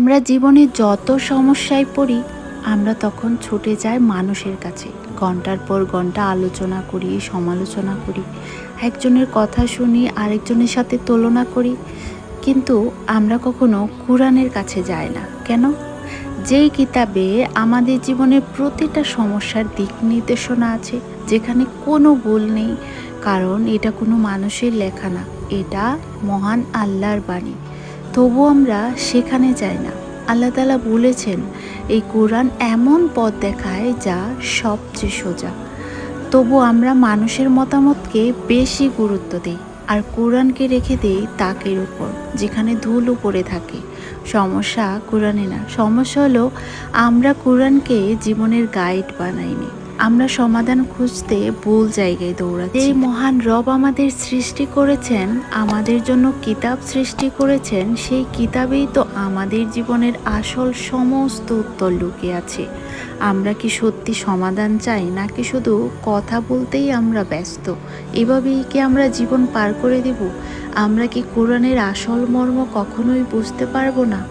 আমরা জীবনে যত সমস্যায় পড়ি আমরা তখন ছুটে যাই মানুষের কাছে। ঘন্টার পর ঘন্টা আলোচনা করি, সমালোচনা করি, একজনের কথা শুনি আরেকজনের সাথে তুলনা করি, কিন্তু আমরা কখনো কোরআনের কাছে যাই না। কেন? যেই কিতাবে আমাদের জীবনের প্রতিটা সমস্যার দিক নির্দেশনা আছে, যেখানে কোনো ভুল নেই, কারণ এটা কোনো মানুষের লেখা না, এটা মহান আল্লাহর বাণী। তবু আমরা সেখানে যাই না। আল্লাহ তাআলা বলেছেন এই কোরআন এমন পথ দেখায় যা সবচেয়ে সোজা। তবু আমরা মানুষের মতামতকে বেশি গুরুত্ব দিই আর কোরআনকে রেখে দেই তাকের উপর, যেখানে ধুলো পড়ে থাকে। সমস্যা কোরআনে না, সমস্যা হলো আমরা কোরআনকে জীবনের গাইড বানাইনি। আমরা সমাধান খুঁজতে ভুল জায়গায় দৌড়াচ্ছি। এই মহান রব আমাদের সৃষ্টি করেছেন, আমাদের জন্য কিতাব সৃষ্টি করেছেন, সেই কিতাবেই তো আমাদের জীবনের আসল সমস্ত উত্তর লুকিয়ে আছে। আমরা কি সত্যি সমাধান চাই, নাকি শুধু কথা বলতেই আমরা ব্যস্ত? এভাবেই কি আমরা জীবন পার করে দেব? আমরা কি কোরআনের আসল মর্ম কখনোই বুঝতে পারবো না?